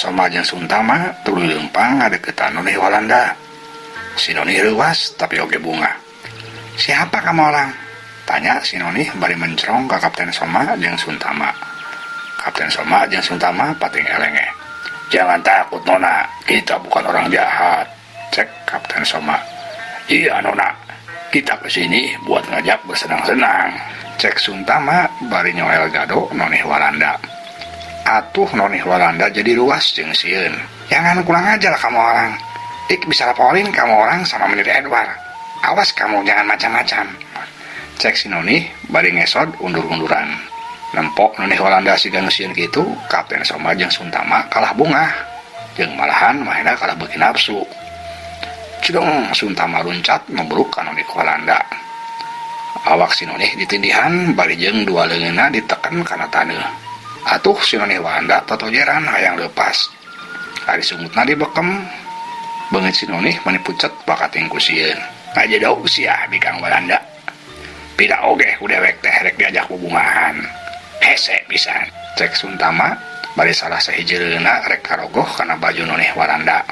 Soma jeung Suntama tuluy leumpang ngadeukeutan Noni Walanda. Si Noni leuwas tapi oge bunga. "Siapa kamu orang?" tanya si Noni bari mencerong ka Kapten Soma jeung Suntama. Kapten Soma jeung Suntama pating elenge. "Jangan takut Nona, kita bukan orang jahat," cek Kapten Soma. "Iya Nona, kita kesini buat ngajak bersenang-senang," cek Suntama bari nyoel gado Noni Walanda. Atuh Noni Walanda jadi luas jeung sieun. "Jangan kurang ajar kamu orang. Ik bisa laporin kamu orang sama Menir Edward. Awas kamu jangan macam-macam," cek si Noni bari ngesod undur-unduran. Nempok Noni Walanda siga sieun kitu, Kapten Soma jeung Suntama kalah bungah. Jeung malahan mahena kalah beuki nafsu. Cidong Suntama luncat mebruk ka Noni Walanda. Awak si Noni ditindihan bari jeung dua leungeunna diteken kana taneuh. Atuh si Noni Walanda totojeran hayang leupas. Ari sungutna dibekem. Beungeut si Noni mani pucet bakating ku sieun. "Ngajadau sia di Kang Walanda. Pida oge ku dewek teh rek diajak bubungahan. Hese pisan," cek Suntama bari salah sahiji leungeunna rek karogoh kana baju Noni Walanda.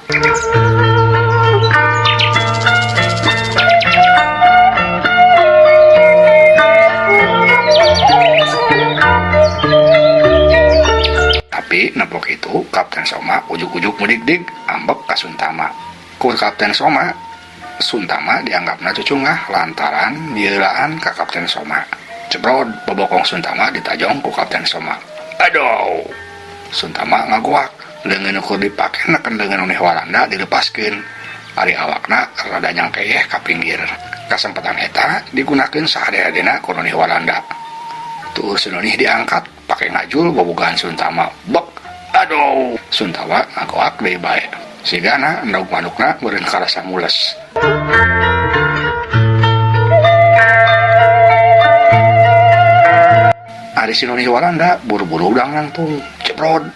Tapi nepok itu Kapten Soma ujuk-ujuk mudik-dik ambek ka Suntama. Ku Kapten Soma, Suntama dianggapna cucungah lantaran nyeulaan ka Kapten Soma. Cebrod bobokong Suntama ditajong ku Kapten Soma. "Aduh!" Suntama ngagoak, leungeun ukur dipake neken leungeun Noni Walanda dilepaskeun. Ari awakna rada nyangkeyeh ka pinggir. Kasempatan eta digunakeun sahade-hadena ku Noni Walanda. Tuh si Noni diangkat pakai ngajul bobogan Suntama. Bek, aduh! Suntama ngagoak deui bae. Sigana endog manukna meureun karasa mules. Ari si Noni Walanda buru-buru udang nangtung, ceprod.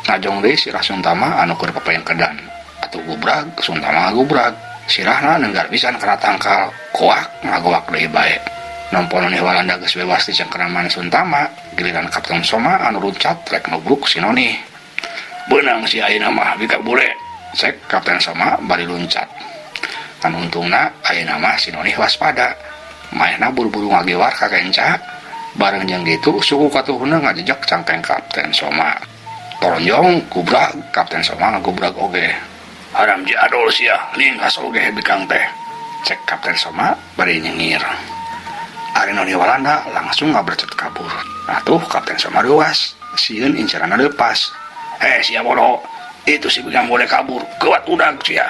Ngajong deui sirah Suntama anu keur pepeung kedan. Atuh gubrag, Suntama gubrag. Sirahna neunggar pisan kana tangkal, koak ngagoak deui bae. Nompo Noni Walanda geus bebas di cengkeraman Suntama, giliran Kapten Soma anu runcat rek nubruk si Noni. "Beunang si ayeuna mah bika bule," cek Kapten Soma bari luncat. Kan untungna ayeuna mah si Noni waspada. Maehna buru-buru ngagiwar ka kenca. Bareng jeung ditu suku katuhna ngajejak cangkeng Kapten Soma. Toronjong gubrag, Kapten Soma ngagubrag oge. "Haram jadol sia, lingkas oge bikang teh," cek Kapten Soma bari nyengir. Ari Noni Walanda langsung ngabercet kabur. Atuh Kapten Soma luas, sieun inceranna leupas. Sia bodoh, itu si bikang boleh kabur, kuat udag sia,"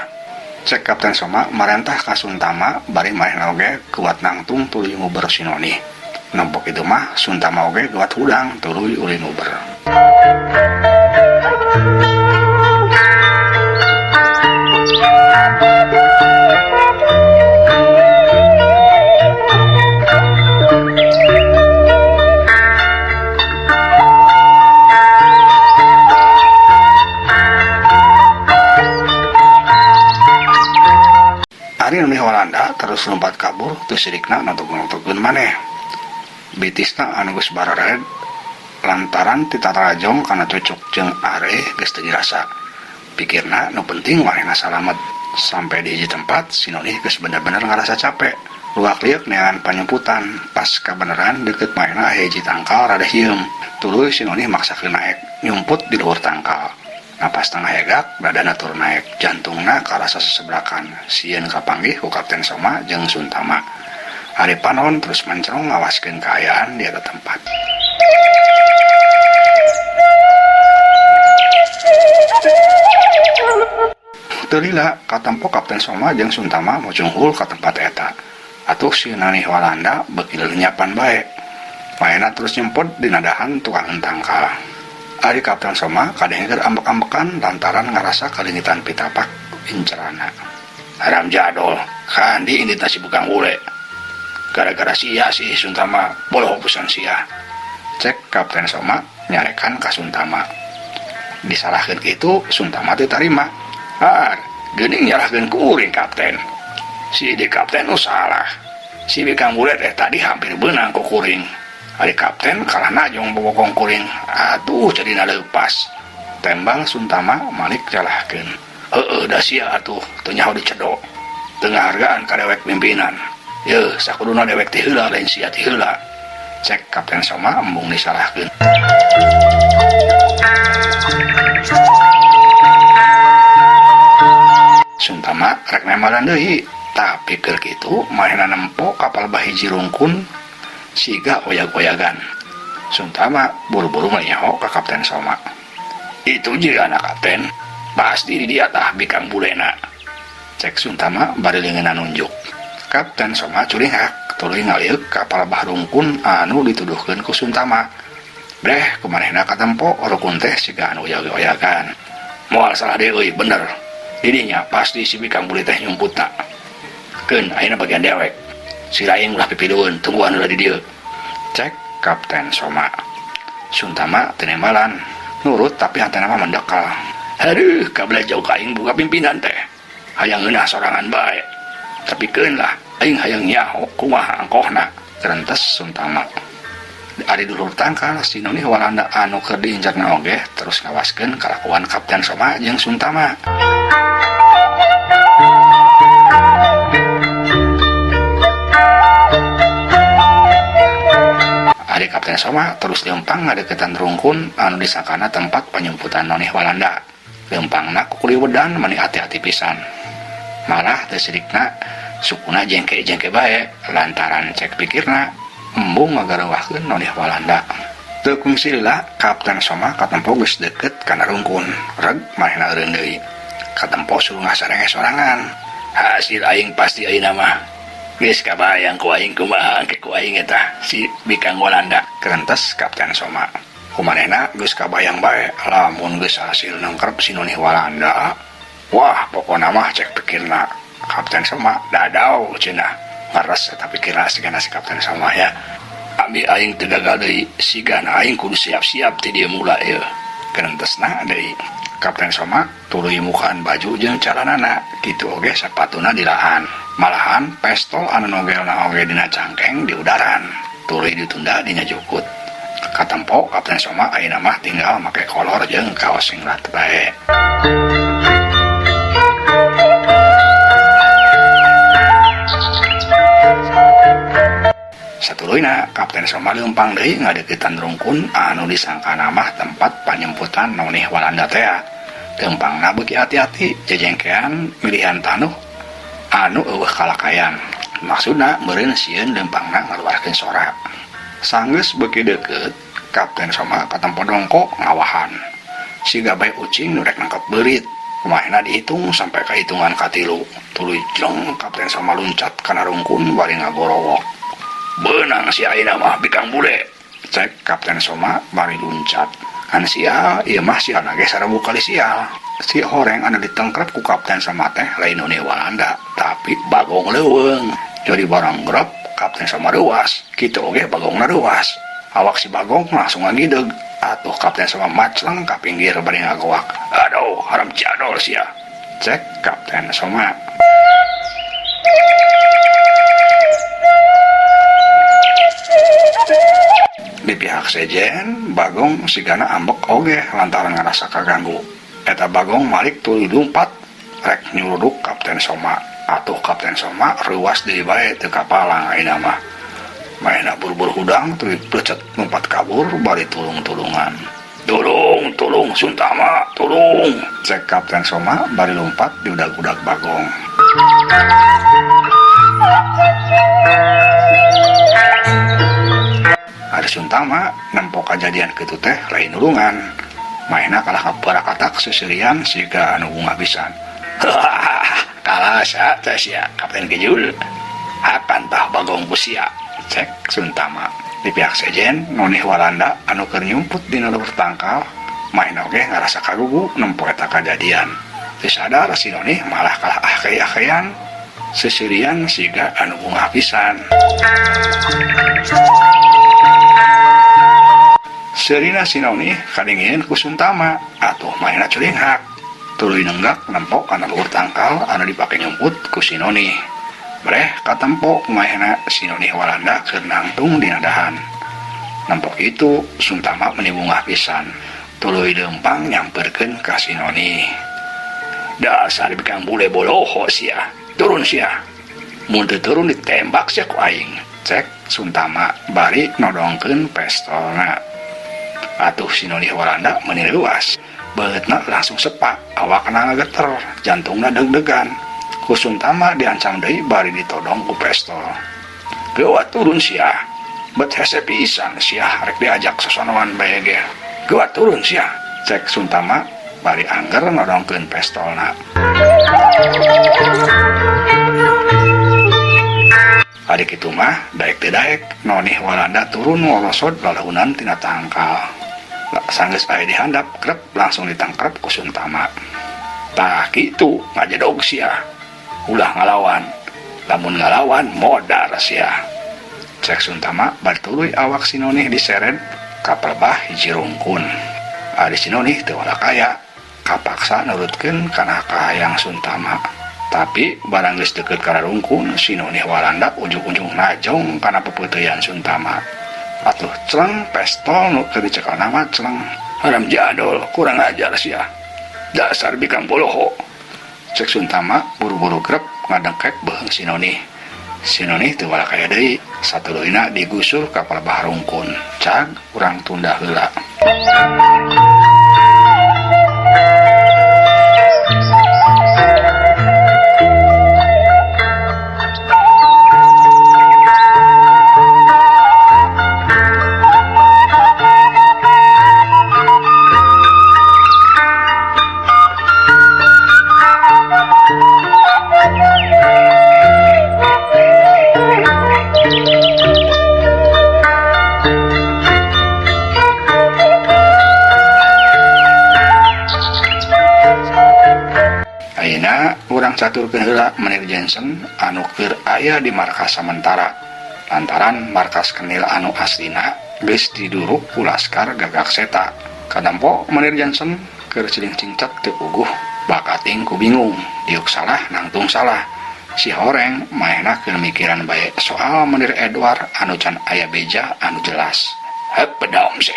cek Kapten Soma marentah ka Suntama bari maehna oge kuat nangtung tuluy nguber si Noni. Nempok itu mah Suntama oge kuat hudang tuluy uli nguber. Ari Noni Walanda terus lompat kabur teu sirikna nutug-nutugkeun maneh. Bitisna anu geus barared lantaran titarajong kana cocok jeung are geus teu dirasa. Pikirna nu penting manehna salamet. Sampai di hiji tempat si Noni geus bener-bener ngarasa capek. Luak liuk neangan panyumputan. Pas kabeneran deukeut manehna aya hiji tangkal rada hieum. Tuluy si Noni maksakeun naek nyumput di luhur tangkal. Napas tengah hegak, dadana turun naik, jantungna karasa sesebrakan. Sieun kapanggih ku Kapten Soma jeung Suntama. Ari panon terus mencerong ngawaskeun kaayaan di eta tempat. Teu lila katempo Kapten Soma jeung Suntama mujung hul ka tempat eta. Atuh si Noni Walanda beuki leunyapan bae. Maena terus nyempot dina dahan tukang tangkal. Ari Kapten Soma kadengeur ambek-ambekan lantaran ngarasa kalingitan pitapak incerana. "Haram jadol, kandi indit nasi bukang bule. Gara-gara sia si Suntama boloh pisan sia," cek Kapten Soma nyarekan ka Suntama. Disalahkeun kitu Suntama teu tarima. "Geuning nyalahkeun kuring Kapten. Si di Kapten nu salah. Si bikang bule teh tadi hampir beunang ku kuring. Ari Kapten kalah najong bobokong kuring. Atuh jadina leupas," Tembang Suntama Malik jalahkeun. Da sia atuh teu nyaho dicedok. Tengah hargaan ka dewek pimpinan. Yeuh, sakuduna dewek ti heula lain sia ti heula. Cek Kapten Soma embung disalahkeun. Suntama rek nemalan deui, tapi keur kitu manehna nempo kapal bahiji rungkun siga oyag-oyagan. Suntama buru-buru nyaho ka Kapten Soma. Itu jiga anak kapten, pasti di dia tah bikang bulena. Cek Suntama bari leungeunna nunjuk. Kapten Soma curinghak tuluy ngaliuk kapal bah rungkun anu dituduhkeun ku Suntama. Breh kumanehna katempo rukun teh siga anu oyag-oyagan. Moal salah deui bener. Didinya pasti si bikang bule teh nyumputna. Keun ayeuna bagian dewek. Si laing ulah pipilueun tungguan ulah di dieu. Cek Kapten Soma. Suntama teu nemalan. Nurut tapi hantena mah mendekal. Aduh, kabla jauh ka aing buka pimpinan teh. Hayang ngeunah sorangan bae. Tapi keun lah aing hayang nyaho kumaha angkohna. Kerentes Suntama. Ari dulur tangkal si Noni Walanda anu keur diinjarna oge terus ngawaskeun kalakuan Kapten Soma jeung Suntama. Ari Kapten Soma terus leumpang ngadeukeutan rungkun anu disangkana tempat penyumputan Noni Walanda. Leumpangna ku kuliwedan mani hati-hati pisan. Malah teu sidikna sukuna jengke-jengke bae lantaran cek pikirna embung ngagarawahkeun Noni Walanda. Teu kungsi lila Kapten Soma katempo geus deukeut kana rungkun. Reg manehna eureun deui. Katempo suruh ngasarenge sorangan. Hasil aing pasti ayeuna mah geus kabayang ku aing kumaha ke ku aing eta si bikang Walanda. Kerentes Kapten Soma. Kumanehna geus kabayang bae lamun geus hasil nangkrep si Noni Walanda. Wah, pokona mah cek pikirna Kapten Soma dadau cenah. Ngares eta pikirna sigana si Kapten Soma ya. Abi aing teu gagal deui, sigana aing kudu siap-siap ti dieu mula ieu. Kerentesna deui. Kapten Soma tuluy mukaan baju jeung calanana, kitu oge sapatuna dilahan. Malahan pestol anu nogelna oge dina cangkeng di udaran. Tuluy ditunda dina jukut. Katempo Kapten Soma ayeuna mah tinggal make kolor jeung kaos singlet bae. Satuluyna Kapten Soma leumpang deui ngadeukeutan rungkun anu disangkana mah tempat panyemputan Noni Walanda teh. Leumpangna beuki hati-hati jejengkean milihan tanuh anu eueuh kalakayan. Maksudna meureun sieun leumpangna ngaluarkeun sorak. Sanggeus beuki deukeut, Kapten Soma katempo dongko ngawahan. Siga bae ucing nu rek nangkep beurit. Kumaha dihitung sampai ka hitungan katilu. Tuluy jleng Kapten Soma luncat kana rungkun bari ngagorowok. Beunang si ayeuna mah bikang bule. Cek Kapten Soma bari luncat. Kan sia ieu mah siana ge sarebu kali sial. Si horeng anu ditengkrep ku Kapten Soma teh lain Noni Walanda, tapi bagong leuweung. Jadi barang grep Kapten Soma reuas, kitu oge bagongna reuas. Awak si bagong langsung ngagideg. Atuh Kapten Soma macleng ka pinggir bari ngagoak. Aduh, haram cadol sia. Cek Kapten Soma. Di pihak sejen, bagong sigana ambek oge lantaran ngerasa kaganggu. Eta bagong Malik tuluy lumpat rek nyuruduk Kapten Soma. Atuh Kapten Soma reuas deui bae teu kapalang ayeuna mah. Maena buru-buru hudang tuluy plecet lompat kabur bari tulung-tulungan. Tulung Suntama, tulung. Cek Kapten Soma bari lompat di udag-udag bagong. Ari Suntama nempo kajadian kitu teh lain nulungan. Maena kalah kabarakatak seserian siga anu bunga pisan. Kalah sa teh sia Kapten Gejul. Akan tah bagong busia. Cek Suntama. Di pihak sejen Noni Walanda anu keur nyumput dina leuweuh tangkal. Maena oge ngarasa kagugu nempo eta kajadian. Teu sadar si Noni malah kalah ahkei-ahkeyan seserian siga anu bunga pisan. Serina si Noni kadingin ku Suntama atuh maena curinghak. Tuluy nenggak nempo kana luhur tangkal anu dipake nyumput ku si Noni. Breh katempo kumaha si Noni Walanda keur nangtung dina dahan. Nempo itu Suntama meni bungah pisan. Tuluy lempang nyamperkeun ka si Noni. Dasar bikang bule boloho sia, turun sia. Mun teu turun ditembak sia ku aing, cek Suntama bari nodongkeun pistolna. Atuh si Noni Walanda meuni leuwas, beutna langsung sepak, awakna ngageter, jantungna deg-degan. Ku Suntama diancam deui bari ditodong ku pistol. Geuwat turun sia, bet hese pisan sia rek diajak sosonoan bae ge. Geuwat turun sia, cek Suntama bari angger nodongkeun pistolna. Adik itu mah daek teu daek Noni Walanda turun ngolosot lalahunan tina tangkal. Sanggeus aya di handap krep langsung ditangkrep ku Suntama. Tah kitu ngajedog sia. Ulah ngalawan. Lamun ngalawan modar sia. Cek Suntama bari tuluy awak si Noni diseret ka pelebah hiji rungkun. Ari si Noni teu walak aya, kapaksa nurutkeun kana kahayang Suntama. Tapi barang geus deukeut ka rungkun, si Noni Walanda ujug-ujug najong kana pepeuteuyan Suntama. Atuh celeng pistol nu keur dicekelna mah celeng. Haram jadol, kurang ajar sia. Dasar bikang boloho. Cek Suntama buru-buru grep ngadengkek beuheung si Noni. Si Noni teu walak aya deui, satuluyna digusur ka pelebah rungkun. Cag urang tunda heula. Urang caturkeun heula Menir Jensen anu keur aya di markas sementara. Lantaran markas Kenil anu aslina geus diduruk ku laskar Gagak Seta. Kadampo Menir Jensen keur ciling-cingcet teu puguh, bakating ku bingung, diuk salah nangtung salah. Si Horeng maehna keur mikiran bae soal Menir Edward anu can aya beja anu jelas. Hep pedaum se.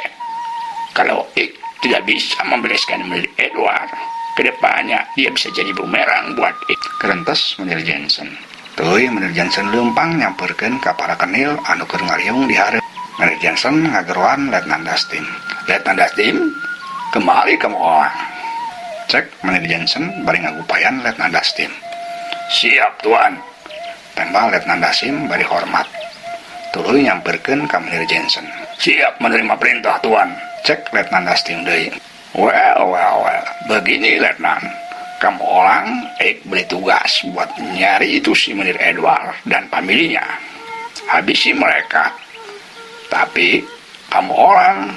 Kalau ik tidak bisa membereskan Menir Edward, kedepannya dia bisa jadi bumerang buat ik. Kerentes Menir Jensen. Tuluy Menir Jensen leumpang nyamperkeun ka para Kenil anu keur ngariung di hareup. Menir Jensen ngageruan Letnan Dastim. Letnan Dastim, kemari kamu orang. Cek Menir Jensen bari ngagupayan Letnan Dastim. Siap tuan. Tembal Letnan Dastim bari hormat. Tuluy nyamperkeun ka Menir Jensen. Siap menerima perintah tuan. Cek Letnan Dastim deui. Well, begini Letnan, kamu orang beri tugas buat nyari itu si Menir Edward dan familinya. Habisi mereka. Tapi kamu orang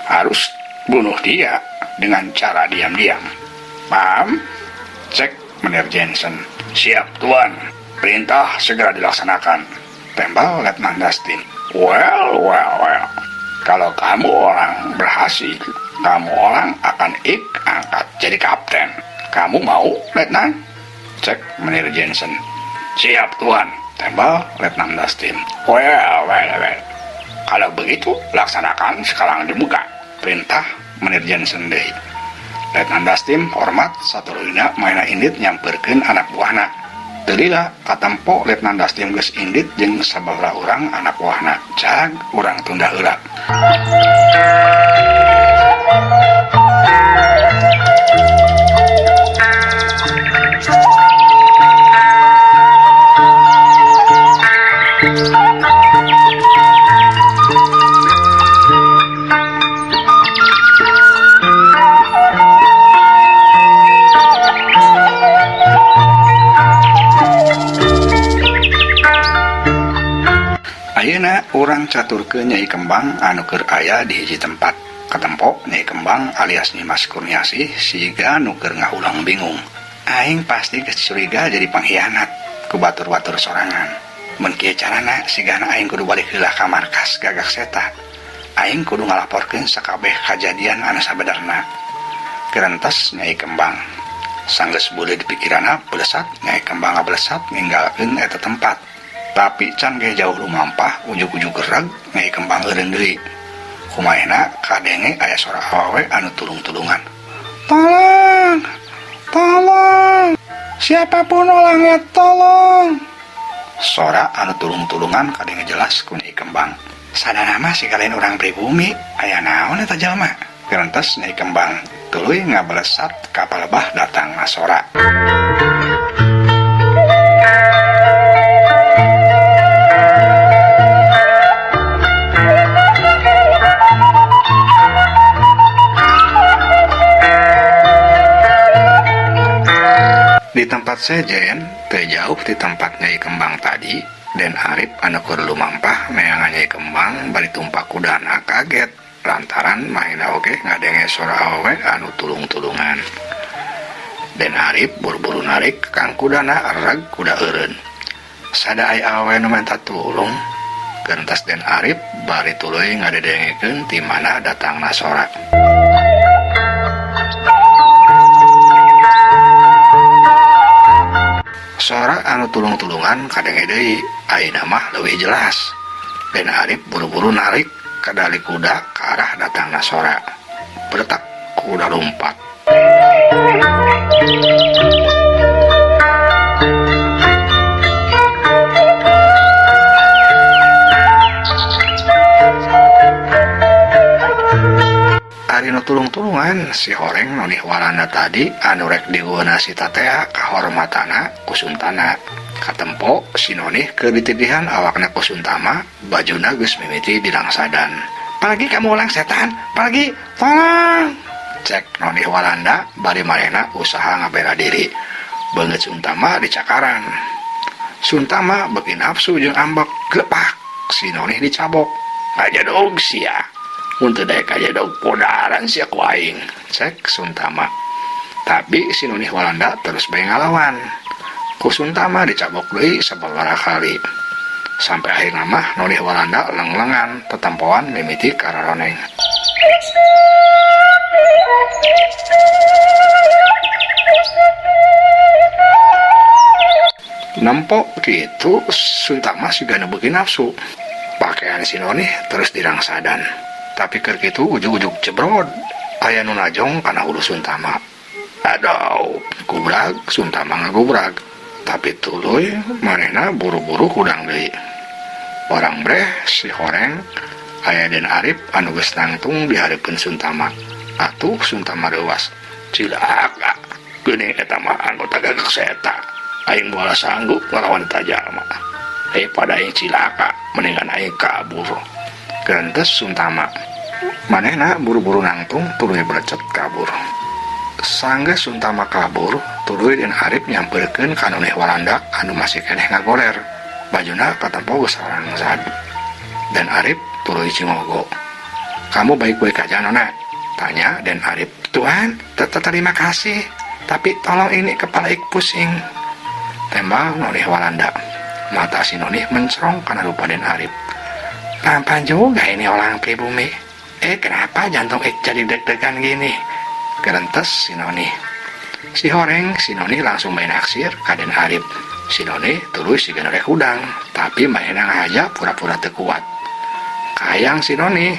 harus bunuh dia dengan cara diam-diam. Paham? Cek Menir Jensen. Siap tuan, perintah segera dilaksanakan. Tembal Letnan Dastim. Well. Kalau kamu orang berhasil, kamu orang akan angkat jadi kapten. Kamu mau, Letnan? Cek Menir Jensen. Siap, tuan. Tembal Letnan Dastim. Well. Kalau begitu, laksanakan sekarang dibuka. Perintah Menir Jensen deui. Letnan Dastim hormat satuluyna maena indit nyamperkeun anak buahna. Deulila katempo Letnan Dastim geus indit jeung sababaraha urang anak buahna. Cag urang tunda heula. Ayeuna urang caturkeun Nyai Kembang anu keur aya di hiji tempat. Katempo Nyai Kembang alias Nimas Kurniasih siga nu keur ngahulang bingung. Aing pasti geus curiga jadi panghianat ku batur-batur sorangan. Mun kieu carana sigana aing kudu balik heula ka markas Gagak Seta. Aing kudu ngalaporkeun sakabeh kajadian anu sabenerna. Kerentes Nyai Kembang. Sanggeus beuleud di pikiranna belesat Nyai Kembang belesat ninggalkeun eta tempat. Tapi can ge jauh lumampah ujug-ujug gereg Nyai Kembang eureun deui. kumaha kadenge aya sora awewe anu tulung-tulungan. Tolong, tolong, siapapun orangnya tolong. Sora anu tulung-tulungan kadenge jelas ku Nyai Kembang. Sadana mah si kalian orang pribumi, aya naon eta jalma? Gerentos Nyai Kembang tuluy ngabalesat ka palebah datang sora. Di tempat sejen, teu jauh di tempat Nyai Kembang tadi, Den Arip anu keur lumampah neangan Nyai Kembang bari tumpak kudana kaget lantaran mahina oge ngadenge sora awewe anu tulung-tulungan. Den Arip buru-buru narik kang kudana reg kuda eureun. Sada aya awewe nu minta tulung, gentos Den Arip bari tuluy ngadedengekeun ti mana datangna sora. Sora anu tulung-tulungan kadenge deui ayeuna mah leuwih jelas. Den Arip buru-buru narik kadali kuda ke arah datangna sora. Bertak kuda lompat. Ari nu tulung-tulungan si horeng nu Walanda tadi anu rek digueuna si tatea kahormatana ku Suntana. Katempo si Nonih keur ditidihan awakna ku Suntama, bajuna geus mimiti dilangsadan. "Palagi kamu ulang setan, palagi tolong!" cek Nonih Walanda bari marehna usaha ngabela diri. Beungeut Suntama dicakaran. Suntama beuki nafsu jeung ambek glepak si Nonih dicabok. "Ngajadog sia. Untuk daya kaya dog podaran si aku aing," cek Suntama. Tapi si Nonih Walanda terus bae ngalawan. Ku Suntama dicabok deui sababaraha kali. Sampai akhirna mah Nonih Walanda leng-lengan tetempoan mimiti kararoneng. Nampo kitu Suntama siga beuki nafsu. Pakaian si Nonih terus dirangsadan. Tapi keur kitu ujug-ujug cebrod aya nu najong kana hulu Suntama. Aduh, gubrag Suntama ngagubrag. Tapi tuluy manehna buru-buru kudang deui. Orang breh si horeng aya Den Arip anu geus nangtung di hareupeun Suntama. Atuh Suntama leuwas. "Cilaka, geuning eta mah anggota gagak seta. Aing moal sanggup ngalawan eta jalma. Pada aing cilaka, mendingan aing kabur." Gerentos Suntama. Manehna buru-buru nangtung tuluy brecet kabur. Sanggeus Suntama kabur, tuluy Den Arip nyampeurkeun ka Nonih Walanda anu masih keneh ngagoler. Bajuna katempo geus sarangsad. Den Arip tuluy cingogo. "Kamu baik-baik aja, Nona?" tanya Den Arip. "Tuan, terima kasih, tapi tolong ini kepala ik pusing," tembak Nonih Walanda. Mata si Nonih mencrong kana rupa Den Arip. "Tampan juga ini orang pribumi. Kenapa jantung ik jadi deg-degan gini?" Gerentos si Nonih. Si horeng si Nonih langsung main naksir ka Den Arip. Si Nonih tuluy siga rek udang, tapi mainna ngahaja pura-pura teu kuat. Kayang si Nonih,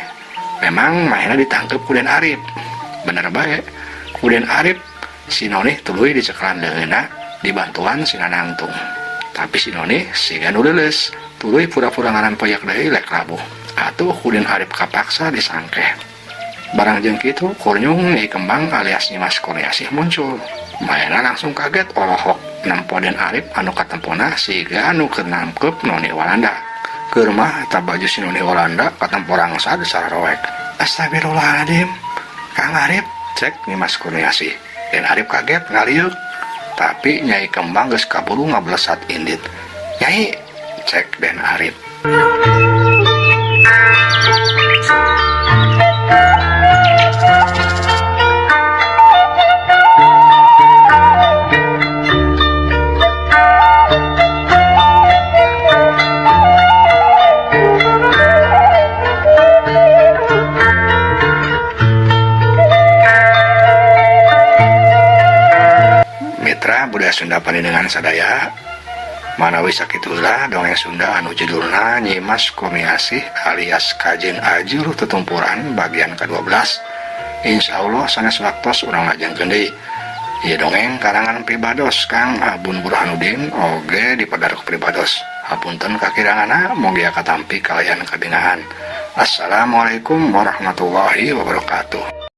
memang mainna ditangkep ku Den Arip. Bener bae, ku Den Arip si Nonih tuluy diceklan leungeuna dibantuan si Nanangtung. Tapi si Nonih siga nu leuleus, tuluy pura-pura ngarampoyak deui lek labuh. Atuh ku Den Arip kapaksa disangkeh. Barang jeung kitu kurnyung Nyai Kembang alias Nyimas Kurniasih muncul. Maena langsung kaget olohok nampo Den Arip anu katempona siga anu keur nangkep Nonih Walanda. Keur mah eta baju si Nonih Walanda katempo rangsad sararoek. "Astagfirullahaladzim, Kang Arip," cek Nyimas Kurniasih. Den Arip kaget ngaliuk. Tapi Nyai Kembang geus kaburu ngablesat indit. "Nyai," cek Den Arip. Budaya Sunda Panjenengan sadaya, Manawi sakitulah dongeng Sunda anu judulna Nyi Mas Kurniasih alias Kajen Ajur Tutumpuran bagian ke-12. Insyaallah sanes waktos urang lajengkeun deui. Ieu dongeng karangan Pribados Kang Abun Burhanuddin oge dipadarok Pribados. Hapunten kakiranganna mugia katampi kalayan kabingahan. Assalamualaikum warahmatullahi wabarakatuh.